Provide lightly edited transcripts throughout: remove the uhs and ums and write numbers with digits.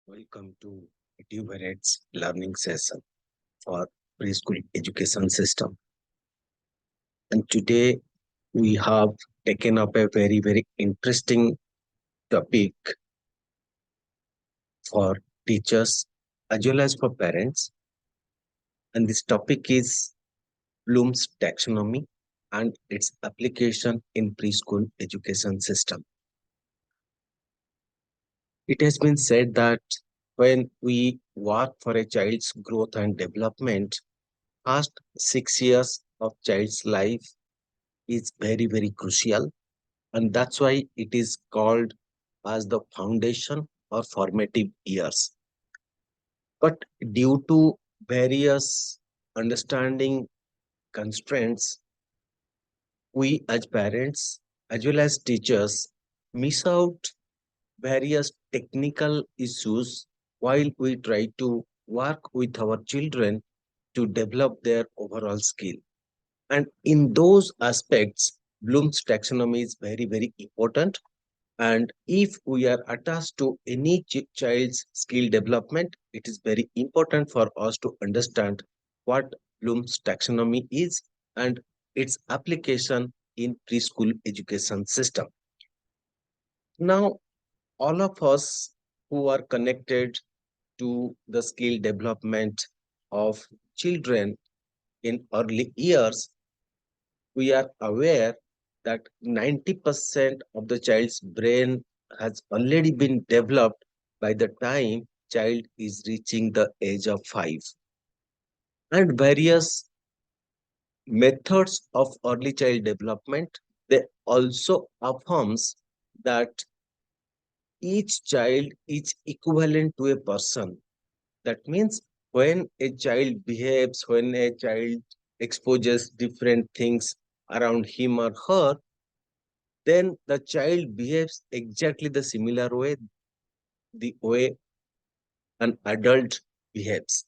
Welcome to Tuberet's learning session for preschool education system. And today we have taken up a very interesting topic for teachers as well as for parents. And this topic is Bloom's taxonomy and its application in preschool education system. It has been said that when we work for a child's growth and development, past 6 years of child's life is very crucial, and that's why it is called as the foundation or formative years. But due to various understanding constraints, we as parents as well as teachers miss out various technical issues while we try to work with our children to develop their overall skill. And in those aspects, Bloom's taxonomy is very important. And if we are attached to any child's skill development, it is very important for us to understand what Bloom's taxonomy is and its application in preschool education system. Now, all of us who are connected to the skill development of children in early years, we are aware that 90% of the child's brain has already been developed by the time child is reaching the age of 5, and various methods of early child development, they also affirms that each child is equivalent to a person. That means when a child behaves, when a child exposes different things around him or her, then the child behaves exactly the similar way, the way an adult behaves.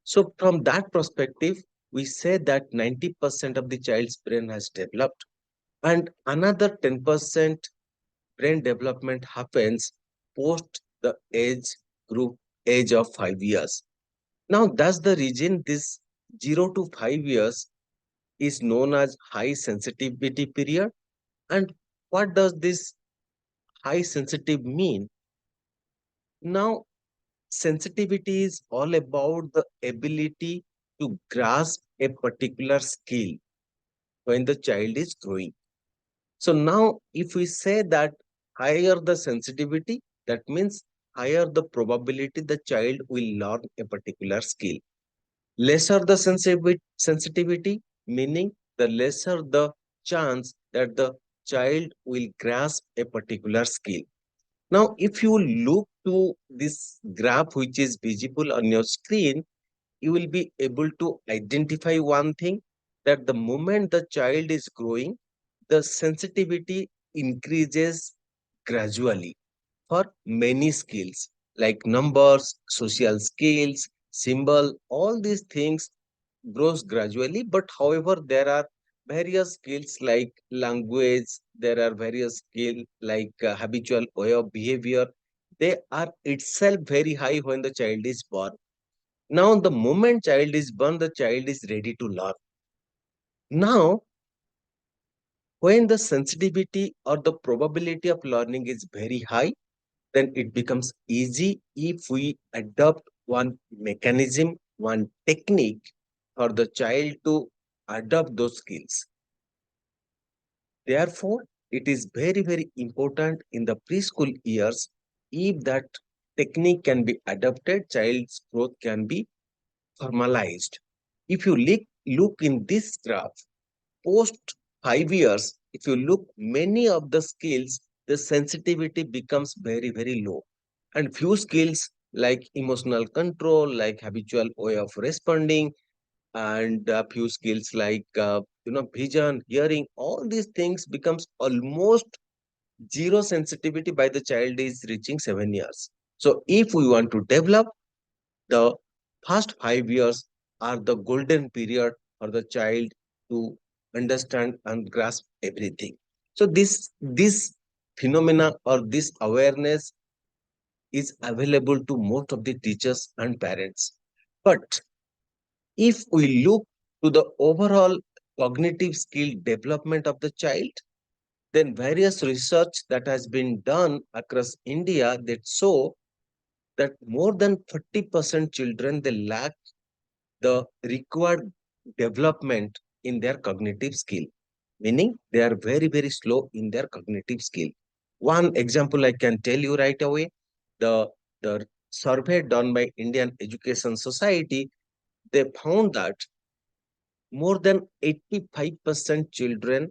So from that perspective, we say that 90% of the child's brain has developed, and another 10% brain development happens post the age of 5 years. Now that's the reason this 0 to 5 years is known as high sensitivity period. And what does this high sensitive mean? Now, sensitivity is all about the ability to grasp a particular skill when the child is growing. So now, if we say that higher the sensitivity, that means higher the probability the child will learn a particular skill. Lesser the sensitivity, meaning the lesser the chance that the child will grasp a particular skill. Now, if you look to this graph which is visible on your screen, you will be able to identify one thing, that the moment the child is growing, the sensitivity increases gradually for many skills like numbers, social skills, symbol, all these things grows gradually. But however, there are various skills like language, there are various skills like habitual way of behavior. They are itself very high when the child is born. Now, the moment child is born, the child is ready to learn. Now, when the sensitivity or the probability of learning is very high, then it becomes easy if we adopt one mechanism, one technique for the child to adopt those skills. Therefore, it is very important in the preschool years. If that technique can be adopted, child's growth can be formalized. If you look in this graph, post 5 years, if you look many of the skills, the sensitivity becomes very low. And few skills like emotional control, like habitual way of responding, and a few skills like vision, hearing, all these things becomes almost zero sensitivity by the child is reaching 7 years. So if we want to develop, the first 5 years are the golden period for the child to understand and grasp everything. So this phenomena or this awareness is available to most of the teachers and parents. But if we look to the overall cognitive skill development of the child, then various research that has been done across India that show that more than 40% children they lack the required development in their cognitive skill, meaning they are very, very slow in their cognitive skill. One example I can tell you right away, the, the survey done by Indian Education Society, they found that more than 85% children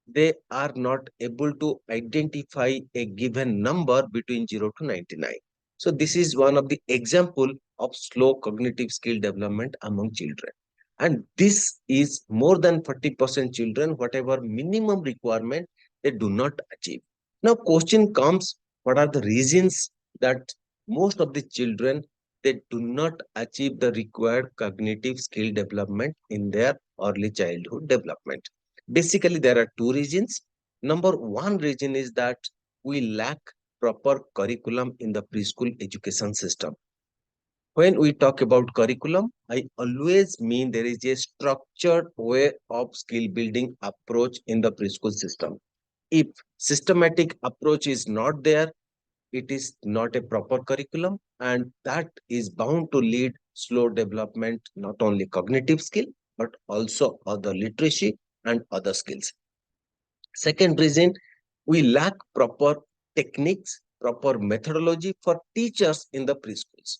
they are not able to identify a given number between 0 to 99. So this is one of the example of slow cognitive skill development among children. And this is more than 40% children, whatever minimum requirement they do not achieve. Now question comes, what are the reasons that most of the children they do not achieve the required cognitive skill development in their early childhood development? Basically, there are two reasons. Number one reason is that we lack proper curriculum in the preschool education system. When we talk about curriculum, I always mean there is a structured way of skill building approach in the preschool system. If systematic approach is not there, it is not a proper curriculum, and that is bound to lead slow development, not only cognitive skill, but also other literacy and other skills. Second reason, we lack proper techniques, proper methodology for teachers in the preschools.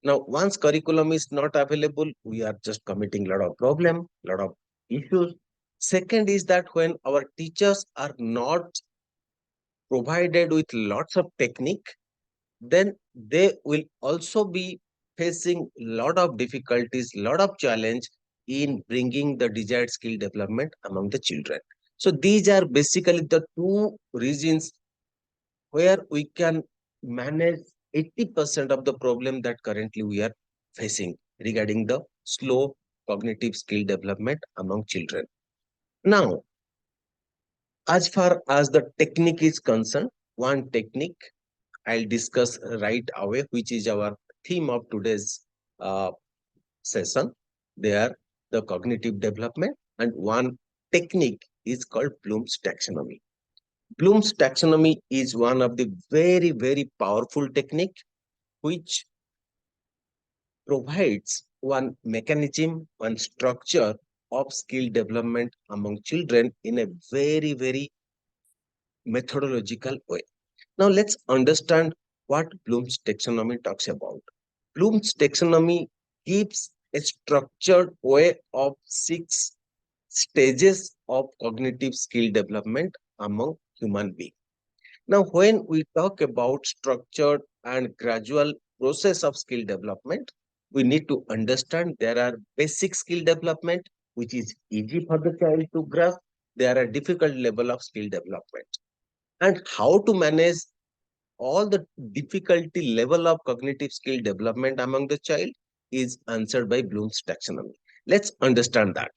Now, once curriculum is not available, we are just committing a lot of problem, lot of issues. Second is that when our teachers are not provided with lots of technique, then they will also be facing lot of difficulties, lot of challenge in bringing the desired skill development among the children. So these are basically the two reasons where we can manage 80% of the problem that currently we are facing regarding the slow cognitive skill development among children. Now, as far as the technique is concerned, one technique I'll discuss right away, which is our theme of today's uh, session. They are the cognitive development, and one technique is called Bloom's taxonomy. Bloom's taxonomy is one of the very, very powerful technique which provides one mechanism, one structure of skill development among children in a very, very methodological way. Now let's understand what Bloom's taxonomy talks about. Bloom's taxonomy gives a structured way of 6 stages of cognitive skill development among human beings. Now, when we talk about structured and gradual process of skill development, we need to understand there are basic skill development, which is easy for the child to grasp. There are difficult level of skill development. And how to manage all the difficulty level of cognitive skill development among the child is answered by Bloom's taxonomy. Let's understand that.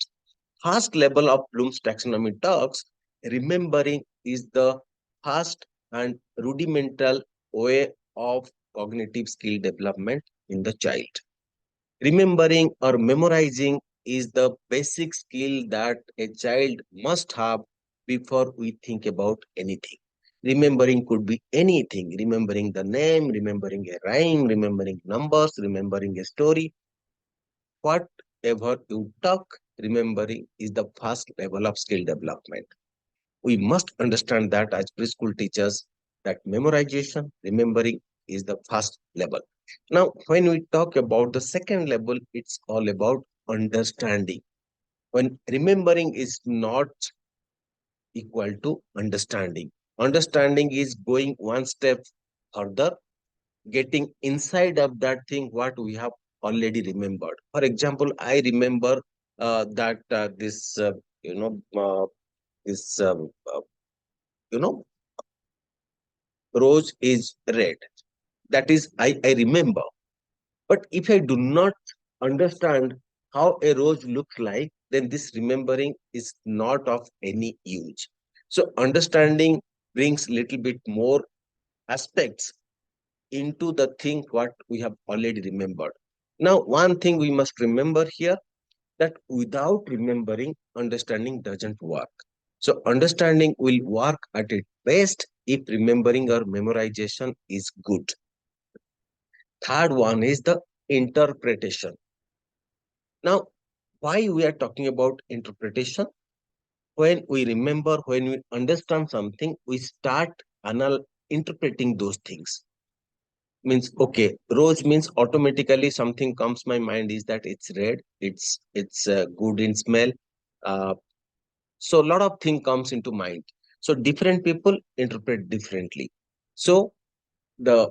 First level of Bloom's taxonomy talks, remembering is the first and rudimental way of cognitive skill development in the child. Remembering or memorizing is the basic skill that a child must have before we think about anything. Remembering could be anything, remembering the name, remembering a rhyme, remembering numbers, remembering a story. Whatever you talk, remembering is the first level of skill development. We must understand that as preschool teachers, that memorization, remembering is the first level. Now, when we talk about the second level, it's all about understanding. When remembering is not equal to understanding, understanding is going one step further, getting inside of that thing what we have already remembered. For example, I remember that this, this, you know, rose is red. That is, I remember. But if I do not understand how a rose looks like, then this remembering is not of any use. So understanding brings little bit more aspects into the thing what we have already remembered. Now, one thing we must remember here, that without remembering, understanding doesn't work. So understanding will work at its best if remembering or memorization is good. Third one is the interpretation. Now, why we are talking about interpretation? When we remember, when we understand something, we start interpreting those things. Means, okay, rose means automatically something comes my mind is that it's red, it's good in smell. Uh, so a lot of thing comes into mind. So different people interpret differently. So the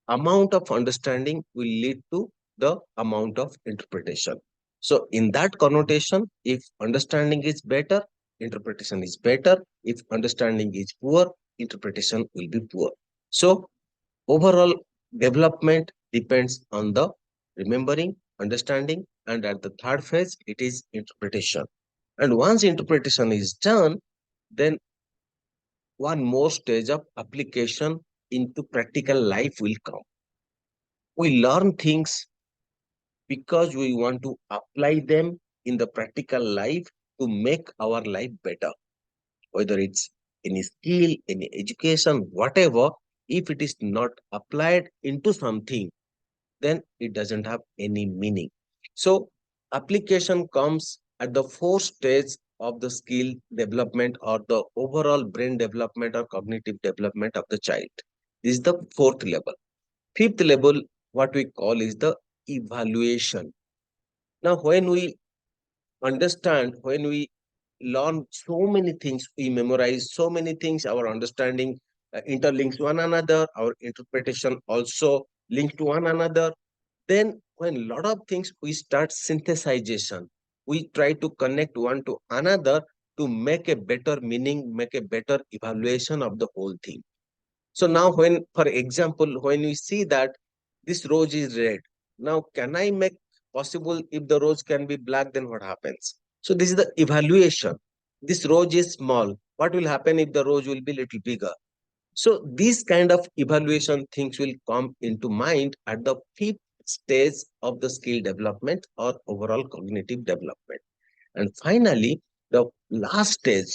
amount of understanding will lead to the amount of interpretation. So in that connotation, if understanding is better, interpretation is better. If understanding is poor, interpretation will be poor. So overall development depends on the remembering, understanding, and at the third phase, it is interpretation. And once interpretation is done, then one more stage of application into practical life will come. We learn things because we want to apply them in the practical life to make our life better, whether it's any skill, any education, whatever. If it is not applied into something, then it doesn't have any meaning. So application comes at the fourth stage of the skill development or the overall brain development or cognitive development of the child. This is the fourth level. Fifth level, what we call is the evaluation. Now, when we understand, when we learn so many things, we memorize so many things, our understanding interlinks one another, our interpretation also linked to one another. Then when a lot of things, we start synthesization. We try to connect one to another to make a better meaning, make a better evaluation of the whole thing. So now when, for example, when we see that this rose is red, now can I make possible if the rose can be black, then what happens? So this is the evaluation. This rose is small. What will happen if the rose will be little bigger? So these kind of evaluation things will come into mind at the fifth stage of the skill development or overall cognitive development. And finally, the last stage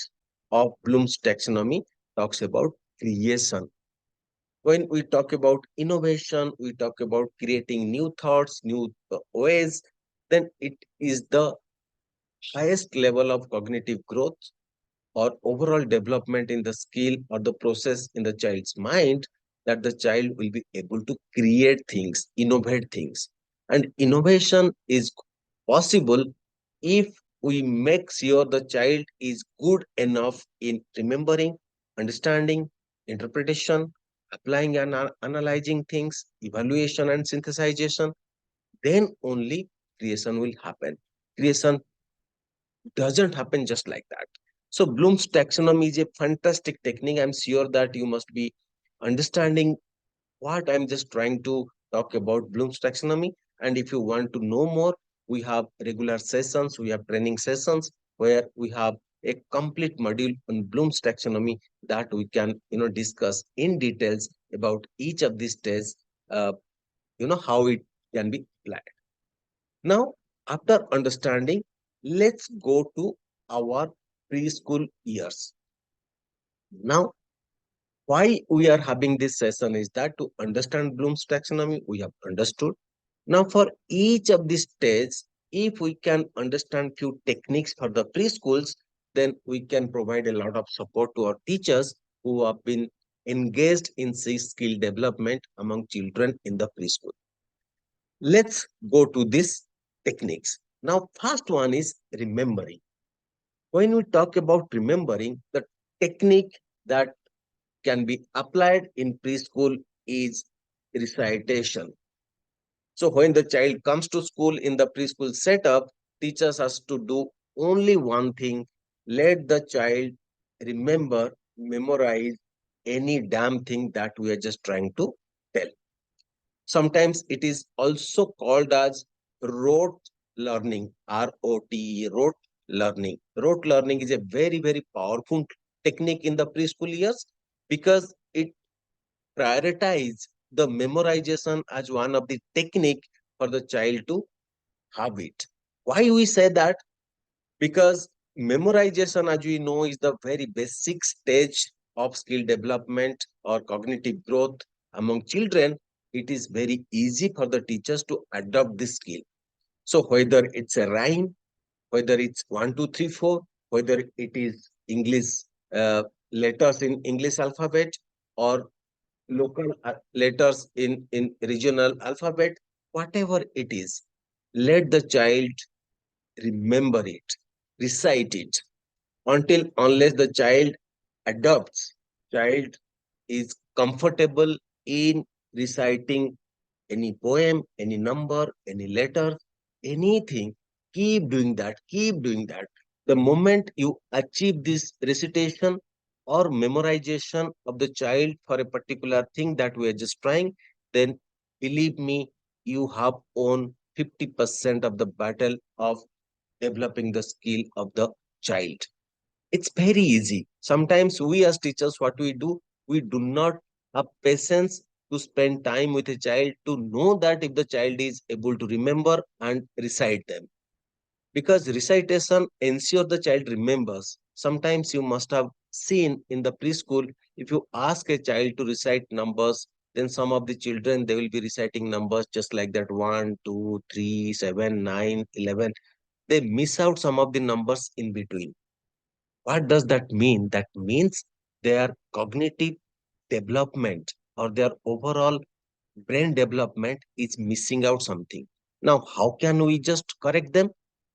of Bloom's taxonomy talks about creation. When we talk about innovation, we talk about creating new thoughts, new ways, then it is the highest level of cognitive growth or overall development in the skill or the process in the child's mind, that the child will be able to create things, innovate things. And innovation is possible if we make sure the child is good enough in remembering, understanding, interpretation, applying and analyzing things, evaluation and synthesization, then only creation will happen. Creation doesn't happen just like that. So Bloom's taxonomy is a fantastic technique. I'm sure that you must be understanding what I'm just trying to talk about Bloom's taxonomy. And if you want to know more, we have regular sessions, we have training sessions where we have a complete module on Bloom's taxonomy that we can, discuss in details about each of these tests, how it can be applied. Now, after understanding, let's go to our preschool years. Now, why we are having this session is that to understand Bloom's taxonomy, we have understood. Now, for each of these stages, if we can understand few techniques for the preschools, then we can provide a lot of support to our teachers who have been engaged in this skill development among children in the preschool. Let's go to these techniques. Now, first one is remembering. When we talk about remembering, the technique that can be applied in preschool is recitation. So when the child comes to school in the preschool setup, teachers has to do only one thing: let the child remember, memorize any damn thing that we are just trying to tell. Sometimes it is also called as rote learning, R-O-T-E, rote learning. Rote learning is a very, very powerful technique in the preschool years because it prioritizes the memorization as one of the technique for the child to have it. Why we say that? Because memorization, as we know, is the very basic stage of skill development or cognitive growth among children. It is very easy for the teachers to adopt this skill. So whether it's a rhyme, whether it's one, two, three, four, whether it is English letters in English alphabet or local letters in regional alphabet, whatever it is, let the child remember it, recite it, until unless the child adopts, child is comfortable in reciting any poem, any number, any letter, anything, keep doing that, keep doing that. The moment you achieve this recitation or memorization of the child for a particular thing that we are just trying, then believe me, you have won 50% of the battle of developing the skill of the child. It's very easy. Sometimes we as teachers, what we do not have patience to spend time with a child to know that if the child is able to remember and recite them. Because recitation ensure the child remembers. Sometimes you must have seen in the preschool, if you ask a child to recite numbers, then some of the children, they will be reciting numbers just like that, 1, 2, 3, 7, 9, 11. They miss out some of the numbers in between. What does that mean? That means their cognitive development or their overall brain development is missing out something. Now, how can we just correct them?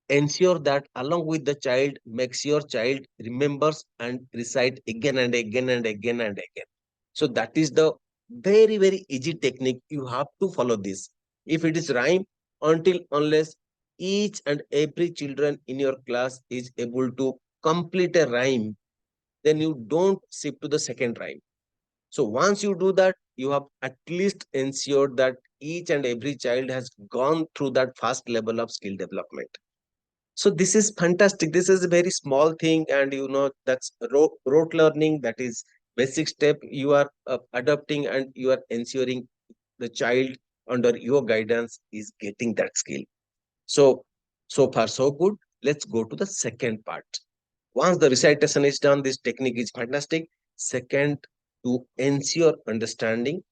Ensure that along with the child, makes your child remembers and recite again and again and again and again. So that is the very, very easy technique. You have to follow this. If it is rhyme, until unless each and every children in your class is able to complete a rhyme, then you don't shift to the second rhyme. So once you do that, you have at least ensured that each and every child has gone through that first level of skill development. So this is fantastic. This is a very small thing, and that's rote learning. That is basic step you are adopting, and you are ensuring the child under your guidance is getting that skill. So so far so good. Let's go to the second part. Once the recitation is done, this technique is fantastic. Second, to ensure understanding,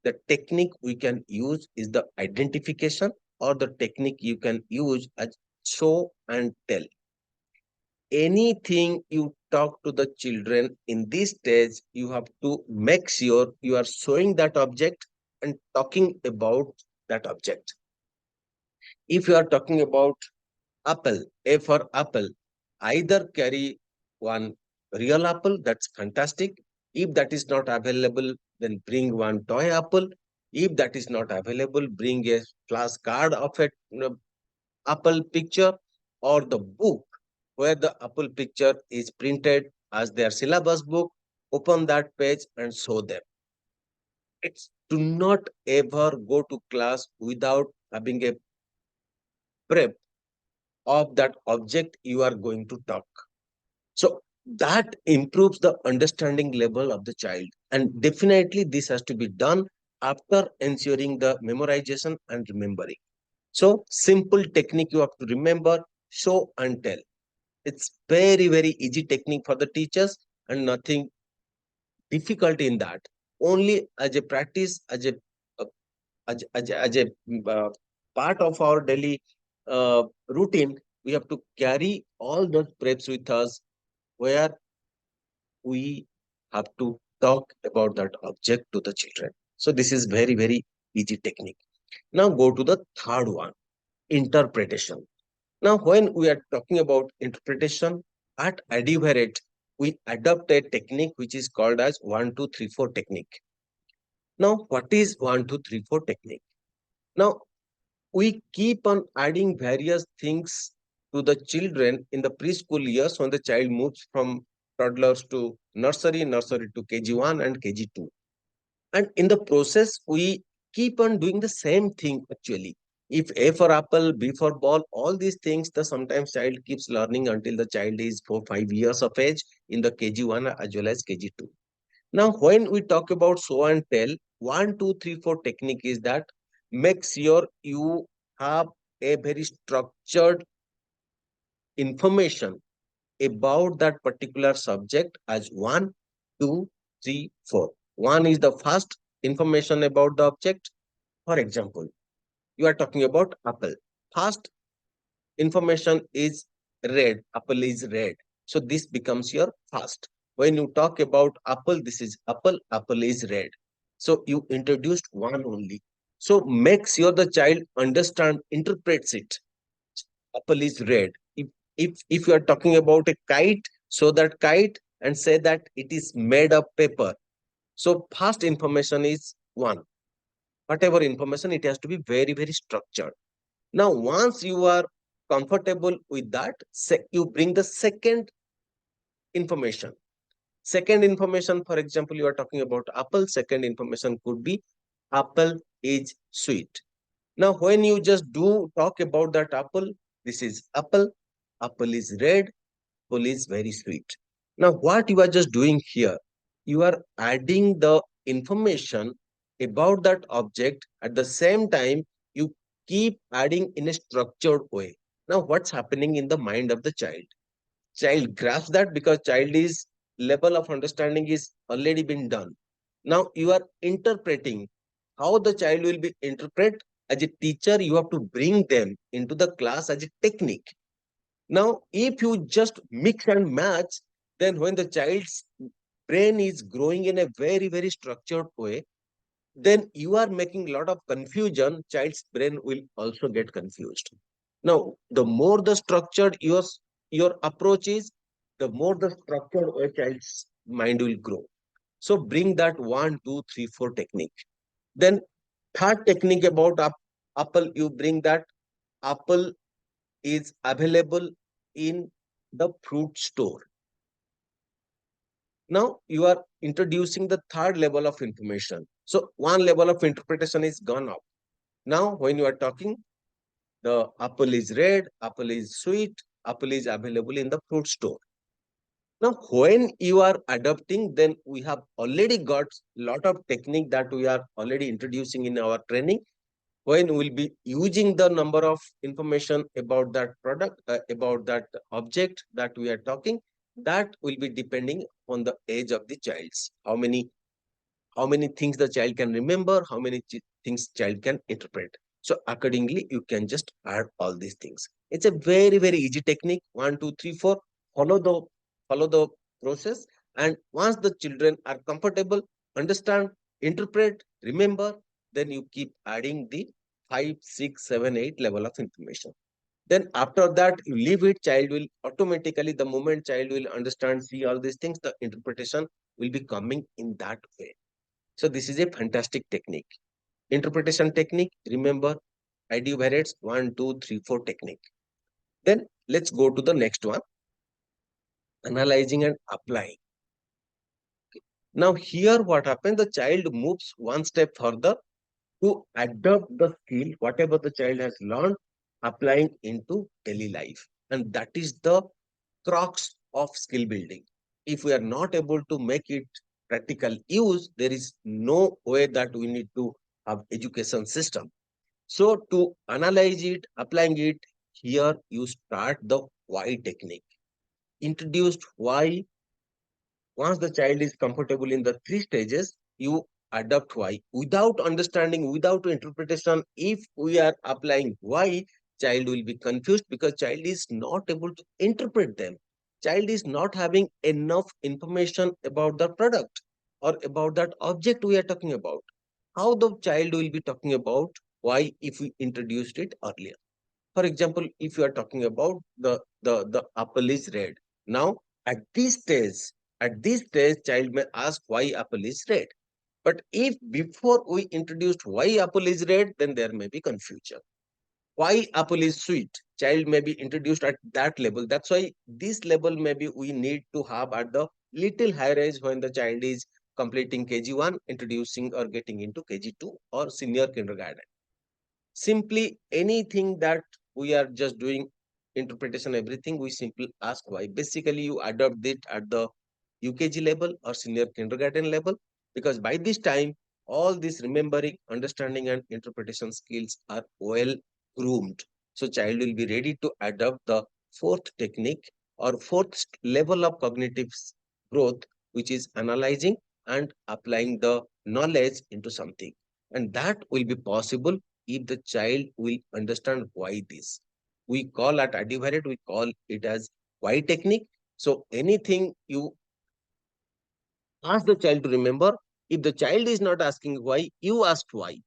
the technique we can use is the identification, or the technique you can use as show and tell. Anything you talk to the children in this stage, you have to make sure you are showing that object and talking about that object. If you are talking about apple, A for apple, either carry one real apple, that's fantastic. If that is not available, then bring one toy apple. If that is not available, bring a flashcard of a apple picture, or the book where the apple picture is printed as their syllabus book. Open that page and show them. It's do not ever go to class without having a prep of that object you are going to talk. So that improves the understanding level of the child. And definitely this has to be done after ensuring the memorization and remembering. So simple technique you have to remember, show and tell. It's very, very easy technique for the teachers and nothing difficult in that. Only as a practice, uh, as a part of our daily routine, we have to carry all those preps with us where we have to talk about that object to the children. So this is very, very easy technique. Now go to the third one, interpretation. Now, when we are talking about interpretation at Adiveret, we adopt a technique which is called as 1, 2, 3, 4 technique. Now, what is 1, 2, 3, 4 technique? Now, we keep on adding various things to the children in the preschool years when the child moves from toddlers to nursery, nursery to KG1 and KG2. And in the process, we keep on doing the same thing actually. If A for apple, B for ball, all these things, the sometimes child keeps learning until the child is 4, 5 years of age in the KG1 as well as KG2. Now when we talk about show and tell, 1 2 3 4 technique is that make sure you have a very structured information about that particular subject as 1 2 3 4. One is the first information about the object. For example, you are talking about apple. First information is red. Apple is red. So this becomes your first. When you talk about apple, this is apple. Apple is red. So you introduced one only. So make sure the child understand, interprets it. Apple is red. If you are talking about a kite, so that kite and say that it is made of paper. So first information is one. Whatever information, it has to be very, very structured. Now, once you are comfortable with that, you bring the second information. Second information, for example, you are talking about apple. Second information could be apple is sweet. Now, when you just do talk about that apple, this is apple. Apple is red. Apple is very sweet. Now, what you are just doing here, you are adding the information about that object. At the same time, you keep adding in a structured way. Now, what's happening in the mind of the child? Child grasps that because child is level of understanding is already been done. Now you are interpreting. How the child will be interpret? As a teacher, you have to bring them into the class as a technique. Now, if you just mix and match, then when the child's brain is growing in a very, very structured way, then you are making a lot of confusion. Child's brain will also get confused. Now, the more the structured your approach is, the more the structured a child's mind will grow. So bring that 1 2 3 4 technique. Then third technique about apple, you bring that apple is available in the fruit store. Now you are introducing the third level of information. So one level of interpretation is gone up. Now when you are talking, the apple is red, apple is sweet, apple is available in the fruit store. Now, when you are adopting, then we have already got lot of technique that we are already introducing in our training. When we'll be using the number of information about that product, about that object that we are talking, that will be depending on the age of the child's. How many things the child can remember, how many things child can interpret. So accordingly, you can just add all these things. It's a very, very easy technique. 1 2 3 4. Follow the follow the process. And once the children are comfortable, understand, interpret, remember, then you keep adding the 5 6 7 8 level of information. Then after that, you leave it, child will automatically, the moment child will understand, see all these things, the interpretation will be coming in that way. So this is a fantastic technique. Interpretation technique, remember, IDU 1 2 3 4 technique. Then let's go to the next one, analyzing and applying. Now here what happens, the child moves one step further to adopt the skill, whatever the child has learned, applying into daily life. And that is the crux of skill building. If we are not able to make it practical use, there is no way that we need to have education system. So to analyze it, applying it, here you start the why technique. Introduced why. Once the child is comfortable in the three stages, you adopt why. Without understanding, without interpretation, if we are applying why, child will be confused because child is not able to interpret them. Child is not having enough information about the product or about that object we are talking about. How the child will be talking about why if we introduced it earlier? For example, if you are talking about the apple is red. Now, at this stage, child may ask why apple is red. But if before we introduced why apple is red, then there may be confusion. Why apple is sweet? Child may be introduced at that level. That's why this level maybe we need to have at the little higher age when the child is completing KG1, introducing or getting into KG2 or senior kindergarten. Simply anything that we are just doing interpretation, everything we simply ask why. Basically, you adopt it at the UKG level or senior kindergarten level, because by this time, all these remembering, understanding, and interpretation skills are well groomed. So child will be ready to adopt the fourth technique or fourth level of cognitive growth, which is analyzing and applying the knowledge into something. And that will be possible if the child will understand why this. We call at Adivariate, we call it as why technique. So anything you ask the child to remember, if the child is not asking why, you ask why.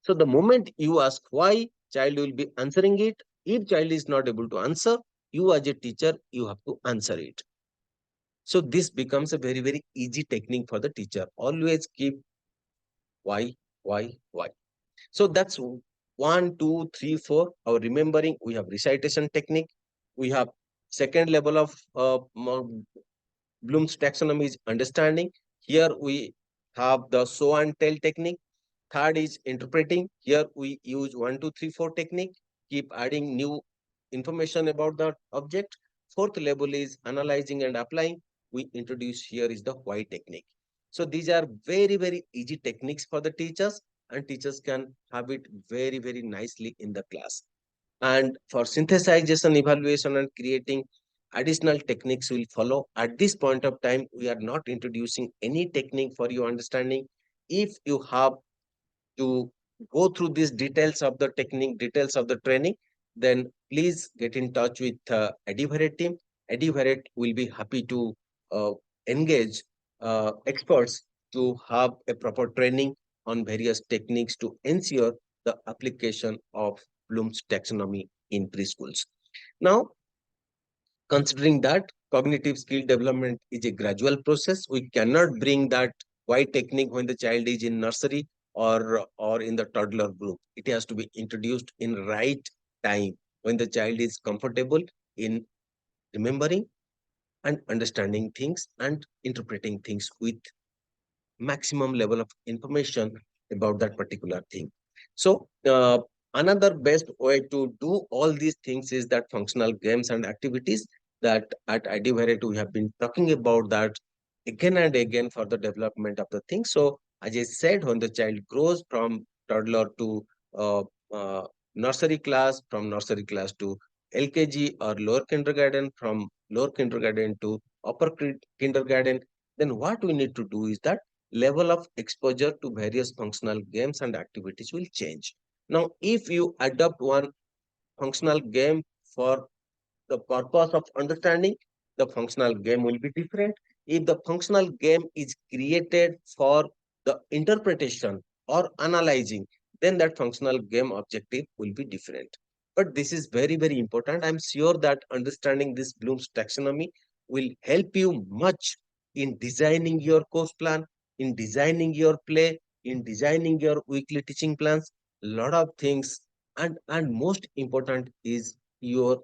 So the moment you ask why, child will be answering it. If child is not able to answer, you as a teacher, you have to answer it. So this becomes a very, very easy technique for the teacher. Always keep why. So that's one, two, three, four. Our remembering, we have recitation technique. We have second level of Bloom's taxonomy is understanding. Here we have the show and tell technique. Third is interpreting. Here we use one, two, three, four technique. Keep adding new information about the object. Fourth level is analyzing and applying. We introduce here is the why technique. So these are very, very easy techniques for the teachers, and teachers can have it very, very nicely in the class. And for synthesization, evaluation, and creating, additional techniques will follow. At this point of time, we are not introducing any technique for your understanding. If you have to go through these details of the technique, details of the training, then please get in touch with Adivariate team. Adivariate will be happy to uh, engage experts to have a proper training on various techniques to ensure the application of Bloom's taxonomy in preschools. Now, considering that cognitive skill development is a gradual process, we cannot bring that why technique when the child is in nursery or in the toddler group. It has to be introduced in right time when the child is comfortable in remembering and understanding things and interpreting things with maximum level of information about that particular thing. So another best way to do all these things is that functional games and activities that at IDVariate we have been talking about that again and again for the development of the thing. So as I said, when the child grows from toddler to uh, uh, nursery class, from nursery class to LKG or lower kindergarten, from lower kindergarten to upper kindergarten, then what we need to do is that level of exposure to various functional games and activities will change. Now, if you adopt one functional game for the purpose of understanding, the functional game will be different. If the functional game is created for the interpretation or analyzing, then that functional game objective will be different. But this is very, very important. I'm sure that understanding this Bloom's taxonomy will help you much in designing your course plan, in designing your play, in designing your weekly teaching plans, a lot of things. And most important is your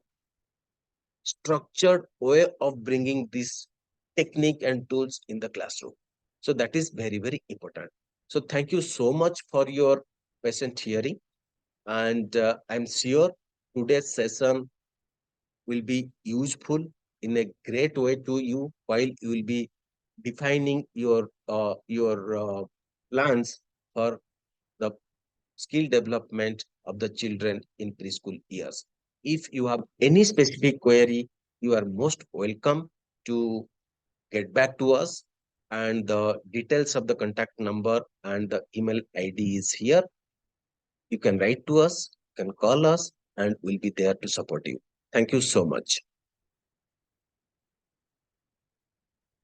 structured way of bringing this technique and tools in the classroom. So that is very, very important. So thank you so much for your patient hearing. And I'm sure today's session will be useful in a great way to you while you will be defining your plans for the skill development of the children in preschool years. If you have any specific query, you are most welcome to get back to us. And the details of the contact number and the email ID is here. You can write to us, you can call us, and we'll be there to support you. Thank you so much.